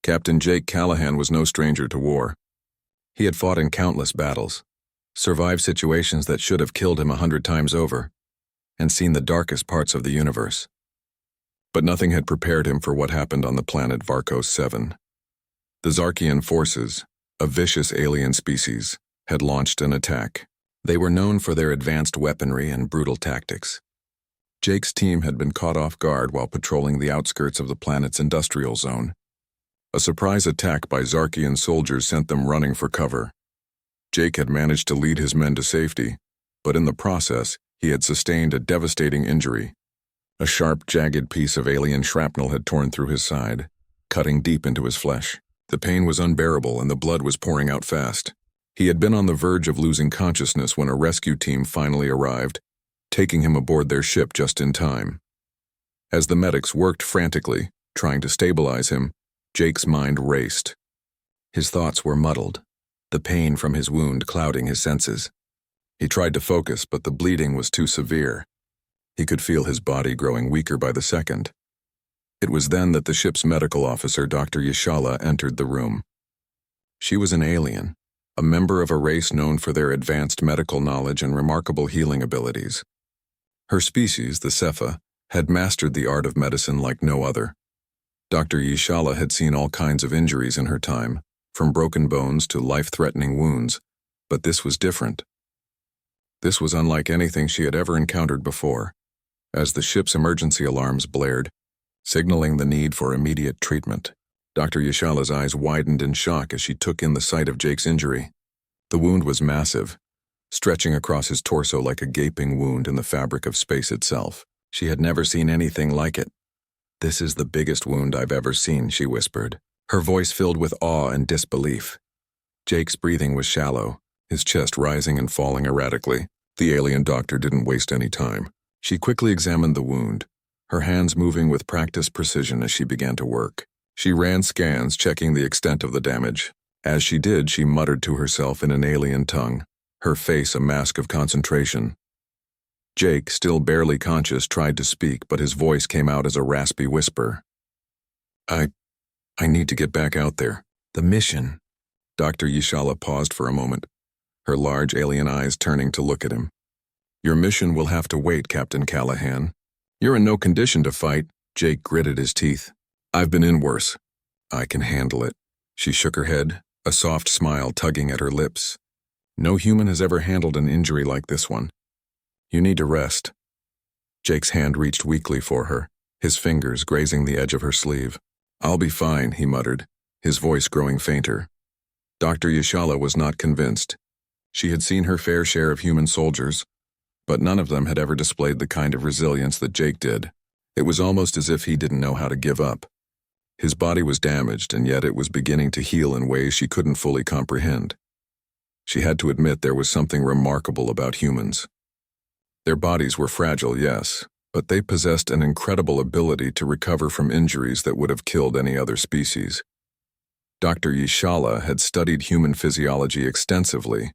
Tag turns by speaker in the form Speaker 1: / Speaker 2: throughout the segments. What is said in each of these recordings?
Speaker 1: Captain Jake Callahan was no stranger to war. He had fought in countless battles, survived situations that should have killed him 100 times over, and seen the darkest parts of the universe. But nothing had prepared him for what happened on the planet Varkos 7. The Zarkian forces, a vicious alien species, had launched an attack. They were known for their advanced weaponry and brutal tactics. Jake's team had been caught off guard while patrolling the outskirts of the planet's industrial zone. A surprise attack by Zarkian soldiers sent them running for cover. Jake had managed to lead his men to safety, but in the process, he had sustained a devastating injury. A sharp, jagged piece of alien shrapnel had torn through his side, cutting deep into his flesh. The pain was unbearable and the blood was pouring out fast. He had been on the verge of losing consciousness when a rescue team finally arrived, taking him aboard their ship just in time. As the medics worked frantically, trying to stabilize him, Jake's mind raced. His thoughts were muddled, the pain from his wound clouding his senses. He tried to focus, but the bleeding was too severe. He could feel his body growing weaker by the second. It was then that the ship's medical officer, Dr. Yashala, entered the room. She was an alien, a member of a race known for their advanced medical knowledge and remarkable healing abilities. Her species, the Scifi, had mastered the art of medicine like no other. Dr. Yashala had seen all kinds of injuries in her time, from broken bones to life-threatening wounds, but this was different. This was unlike anything she had ever encountered before. As the ship's emergency alarms blared, signaling the need for immediate treatment, Dr. Yashala's eyes widened in shock as she took in the sight of Jake's injury. The wound was massive, stretching across his torso like a gaping wound in the fabric of space itself. She had never seen anything like it. "This is the biggest wound I've ever seen," she whispered, her voice filled with awe and disbelief. Jake's breathing was shallow, his chest rising and falling erratically. The alien doctor didn't waste any time. She quickly examined the wound, her hands moving with practiced precision as she began to work. She ran scans, checking the extent of the damage. As she did, she muttered to herself in an alien tongue, her face a mask of concentration. Jake, still barely conscious, tried to speak, but his voice came out as a raspy whisper. I need to get back out there. The mission." Dr. Yashala paused for a moment, her large alien eyes turning to look at him. "Your mission will have to wait, Captain Callahan. You're in no condition to fight." Jake gritted his teeth. "I've been in worse. I can handle it." She shook her head, a soft smile tugging at her lips. "No human has ever handled an injury like this one. You need to rest." Jake's hand reached weakly for her, his fingers grazing the edge of her sleeve. "I'll be fine," he muttered, his voice growing fainter. Dr. Yashala was not convinced. She had seen her fair share of human soldiers, but none of them had ever displayed the kind of resilience that Jake did. It was almost as if he didn't know how to give up. His body was damaged, and yet it was beginning to heal in ways she couldn't fully comprehend. She had to admit there was something remarkable about humans. Their bodies were fragile, yes, but they possessed an incredible ability to recover from injuries that would have killed any other species. Dr. Yashala had studied human physiology extensively,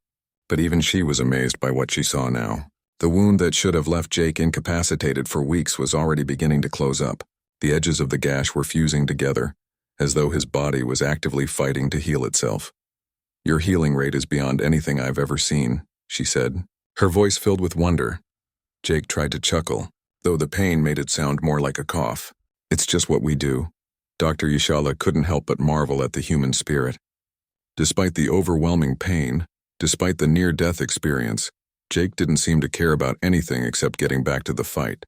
Speaker 1: but even she was amazed by what she saw now. The wound that should have left Jake incapacitated for weeks was already beginning to close up. The edges of the gash were fusing together, as though his body was actively fighting to heal itself. "Your healing rate is beyond anything I've ever seen," she said, her voice filled with wonder. Jake tried to chuckle, though the pain made it sound more like a cough. "It's just what we do." Dr. Yashala couldn't help but marvel at the human spirit. Despite the overwhelming pain, despite the near-death experience, Jake didn't seem to care about anything except getting back to the fight.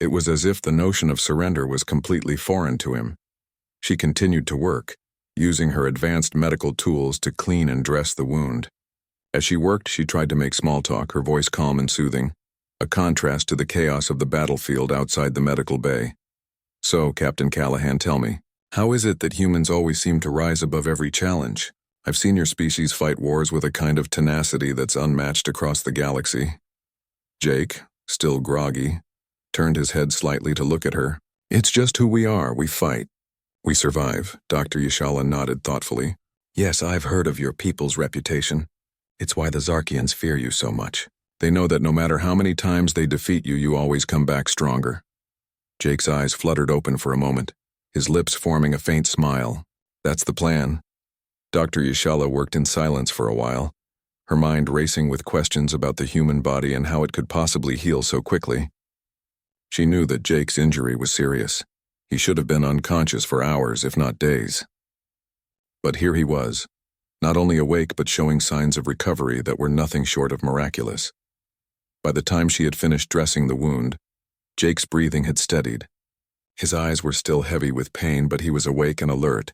Speaker 1: It was as if the notion of surrender was completely foreign to him. She continued to work, using her advanced medical tools to clean and dress the wound. As she worked, she tried to make small talk, her voice calm and soothing, a contrast to the chaos of the battlefield outside the medical bay. "So, Captain Callahan, tell me, how is it that humans always seem to rise above every challenge? I've seen your species fight wars with a kind of tenacity that's unmatched across the galaxy." Jake, still groggy, turned his head slightly to look at her. "It's just who we are. We fight. We survive." Dr. Yashala nodded thoughtfully. "Yes, I've heard of your people's reputation. It's why the Zarkians fear you so much. They know that no matter how many times they defeat you, you always come back stronger." Jake's eyes fluttered open for a moment, his lips forming a faint smile. That's the plan. Dr. Yashala worked in silence for a while, her mind racing with questions about the human body and how it could possibly heal so quickly. She knew that Jake's injury was serious. He should have been unconscious for hours, if not days. But here he was, not only awake but showing signs of recovery that were nothing short of miraculous. By the time she had finished dressing the wound, Jake's breathing had steadied. His eyes were still heavy with pain, but he was awake and alert.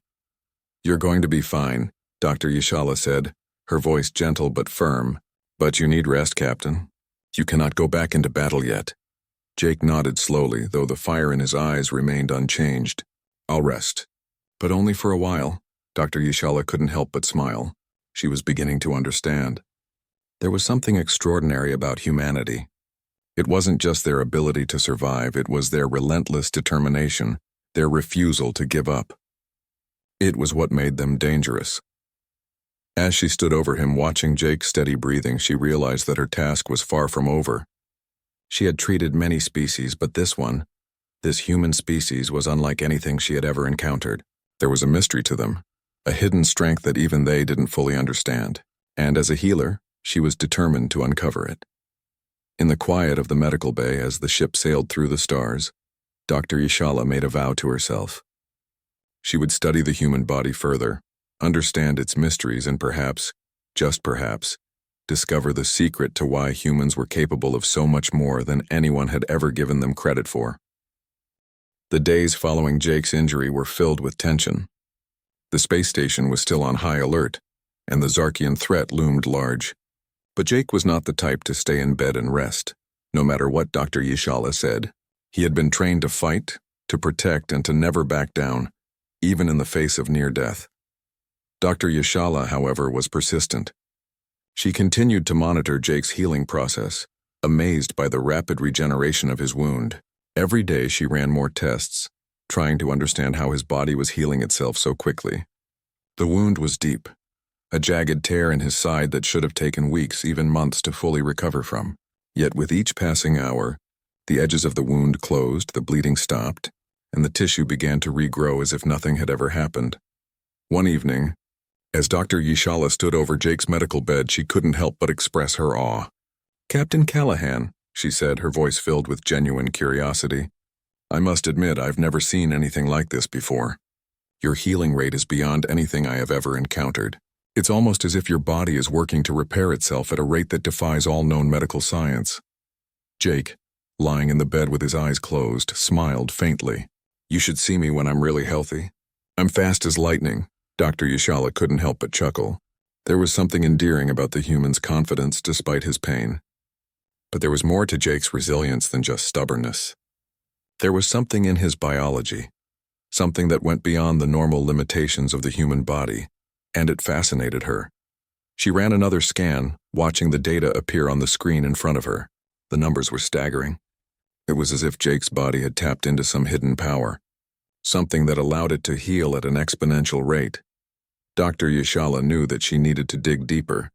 Speaker 1: "You're going to be fine," Dr. Yashala said, her voice gentle but firm. "But you need rest, Captain. You cannot go back into battle yet." Jake nodded slowly, though the fire in his eyes remained unchanged. "I'll rest. But only for a while." Dr. Yashala couldn't help but smile. She was beginning to understand. There was something extraordinary about humanity. It wasn't just their ability to survive, it was their relentless determination, their refusal to give up. It was what made them dangerous. As she stood over him watching Jake's steady breathing, she realized that her task was far from over. She had treated many species, but this human species, was unlike anything she had ever encountered. There was a mystery to them, a hidden strength that even they didn't fully understand. And as a healer, she was determined to uncover it. In the quiet of the medical bay as the ship sailed through the stars, Dr. Yashala made a vow to herself. She would study the human body further, understand its mysteries, and perhaps, just perhaps, discover the secret to why humans were capable of so much more than anyone had ever given them credit for. The days following Jake's injury were filled with tension. The space station was still on high alert, and the Zarkian threat loomed large. But Jake was not the type to stay in bed and rest, no matter what Dr. Yashala said. He had been trained to fight, to protect, and to never back down, even in the face of near death. Dr. Yashala, however, was persistent. She continued to monitor Jake's healing process, amazed by the rapid regeneration of his wound. Every day she ran more tests, trying to understand how his body was healing itself so quickly. The wound was deep, a jagged tear in his side that should have taken weeks, even months, to fully recover from. Yet with each passing hour, the edges of the wound closed, the bleeding stopped, and the tissue began to regrow as if nothing had ever happened. One evening, as Dr. Yashala stood over Jake's medical bed, she couldn't help but express her awe. "Captain Callahan," she said, her voice filled with genuine curiosity. "I must admit I've never seen anything like this before. Your healing rate is beyond anything I have ever encountered. It's almost as if your body is working to repair itself at a rate that defies all known medical science." Jake, lying in the bed with his eyes closed, smiled faintly. "You should see me when I'm really healthy. I'm fast as lightning." Dr. Yashala couldn't help but chuckle. There was something endearing about the human's confidence despite his pain. But there was more to Jake's resilience than just stubbornness. There was something in his biology, something that went beyond the normal limitations of the human body, and it fascinated her. She ran another scan, watching the data appear on the screen in front of her. The numbers were staggering. It was as if Jake's body had tapped into some hidden power, something that allowed it to heal at an exponential rate. Dr. Yashala knew that she needed to dig deeper,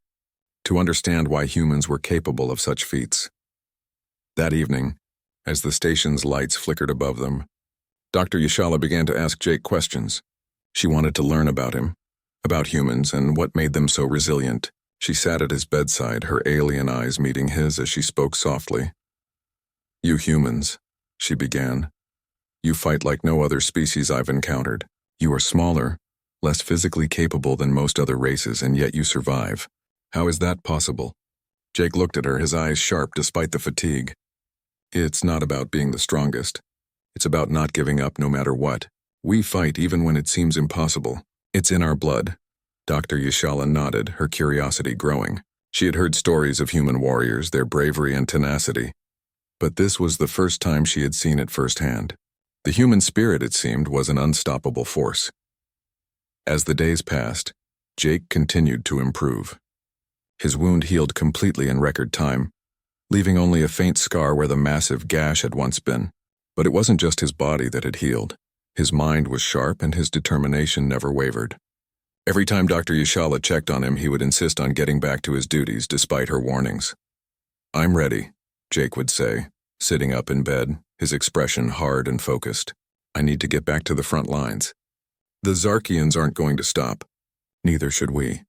Speaker 1: to understand why humans were capable of such feats. That evening, as the station's lights flickered above them, Dr. Yashala began to ask Jake questions. She wanted to learn about him, about humans, and what made them so resilient. She sat at his bedside, her alien eyes meeting his as she spoke softly. "You humans," she began, "you fight like no other species I've encountered. You are smaller, less physically capable than most other races, and yet you survive. How is that possible?" Jake looked at her, his eyes sharp despite the fatigue. "It's not about being the strongest. It's about not giving up no matter what. We fight even when it seems impossible. It's in our blood." Dr. Yashala nodded, her curiosity growing. She had heard stories of human warriors, their bravery and tenacity, but this was the first time she had seen it firsthand. The human spirit, it seemed, was an unstoppable force. As the days passed, Jake continued to improve. His wound healed completely in record time, leaving only a faint scar where the massive gash had once been. But it wasn't just his body that had healed. His mind was sharp and his determination never wavered. Every time Dr. Yashala checked on him, he would insist on getting back to his duties despite her warnings. "I'm ready," Jake would say, sitting up in bed, his expression hard and focused. I need to get back to the front lines. The Zarkians aren't going to stop. Neither should we.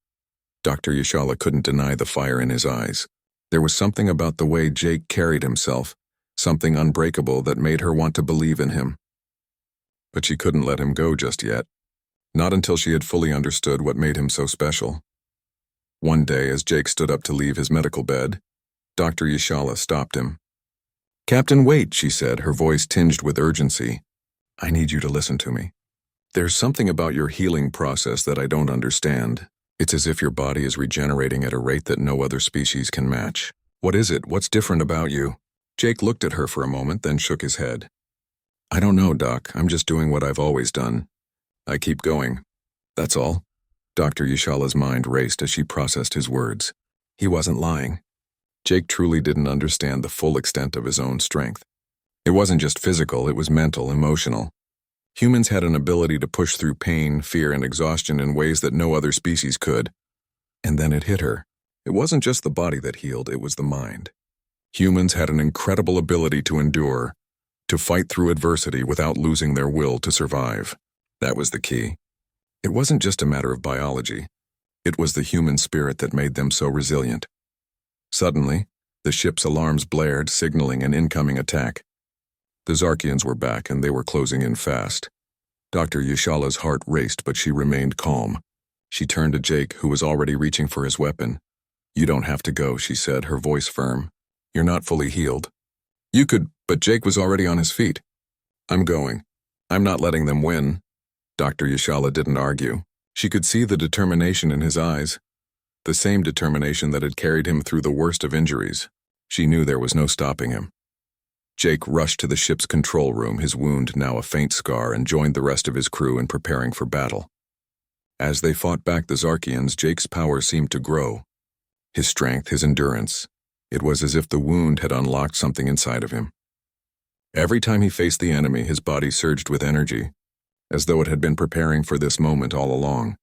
Speaker 1: Dr. Yashala couldn't deny the fire in his eyes. There was something about the way Jake carried himself, something unbreakable that made her want to believe in him. But she couldn't let him go just yet. Not until she had fully understood what made him so special. One day, as Jake stood up to leave his medical bed, Dr. Yashala stopped him. "Captain, wait," she said, her voice tinged with urgency. "I need you to listen to me. There's something about your healing process that I don't understand. It's as if your body is regenerating at a rate that no other species can match. What is it? What's different about you?" Jake looked at her for a moment, then shook his head. "I don't know, Doc. I'm just doing what I've always done. I keep going. That's all." Dr. Yashala's mind raced as she processed his words. He wasn't lying. Jake truly didn't understand the full extent of his own strength. It wasn't just physical, it was mental, emotional. Humans had an ability to push through pain, fear, and exhaustion in ways that no other species could. And then it hit her. It wasn't just the body that healed, it was the mind. Humans had an incredible ability to endure, to fight through adversity without losing their will to survive. That was the key. It wasn't just a matter of biology. It was the human spirit that made them so resilient. Suddenly, the ship's alarms blared, signaling an incoming attack. The Zarkians were back, and they were closing in fast. Dr. Yashala's heart raced, but she remained calm. She turned to Jake, who was already reaching for his weapon. "You don't have to go," she said, her voice firm. "You're not fully healed." "You could," but Jake was already on his feet. "I'm going. I'm not letting them win." Dr. Yashala didn't argue. She could see the determination in his eyes, the same determination that had carried him through the worst of injuries. She knew there was no stopping him. Jake rushed to the ship's control room, his wound now a faint scar, and joined the rest of his crew in preparing for battle. As they fought back the Zarkians, Jake's power seemed to grow. His strength, his endurance. It was as if the wound had unlocked something inside of him. Every time he faced the enemy, his body surged with energy, as though it had been preparing for this moment all along.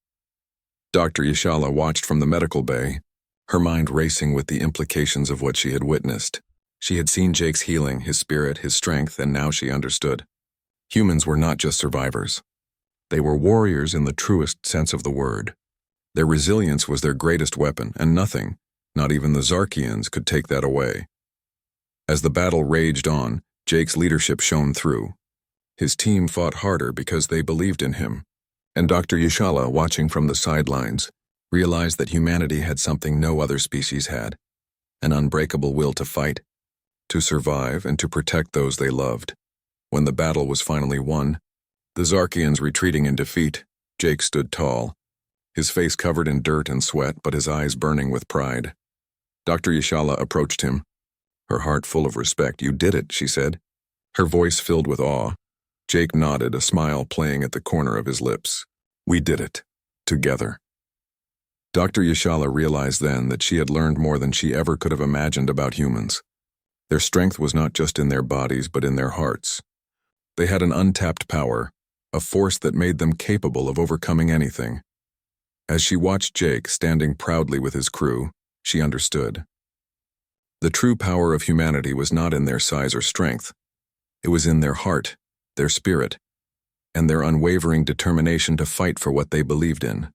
Speaker 1: Dr. Yashala watched from the medical bay, her mind racing with the implications of what she had witnessed. She had seen Jake's healing, his spirit, his strength, and now she understood. Humans were not just survivors. They were warriors in the truest sense of the word. Their resilience was their greatest weapon, and nothing, not even the Zarkians, could take that away. As the battle raged on, Jake's leadership shone through. His team fought harder because they believed in him, and Dr. Yashala, watching from the sidelines, realized that humanity had something no other species had, an unbreakable will to fight, to survive, and to protect those they loved. When the battle was finally won, the Zarkians retreating in defeat, Jake stood tall, his face covered in dirt and sweat, but his eyes burning with pride. Dr. Yashala approached him, her heart full of respect. "You did it," she said, her voice filled with awe. Jake nodded, a smile playing at the corner of his lips. "We did it. Together." Dr. Yashala realized then that she had learned more than she ever could have imagined about humans. Their strength was not just in their bodies, but in their hearts. They had an untapped power, a force that made them capable of overcoming anything. As she watched Jake standing proudly with his crew, she understood. The true power of humanity was not in their size or strength. It was in their heart, their spirit, and their unwavering determination to fight for what they believed in.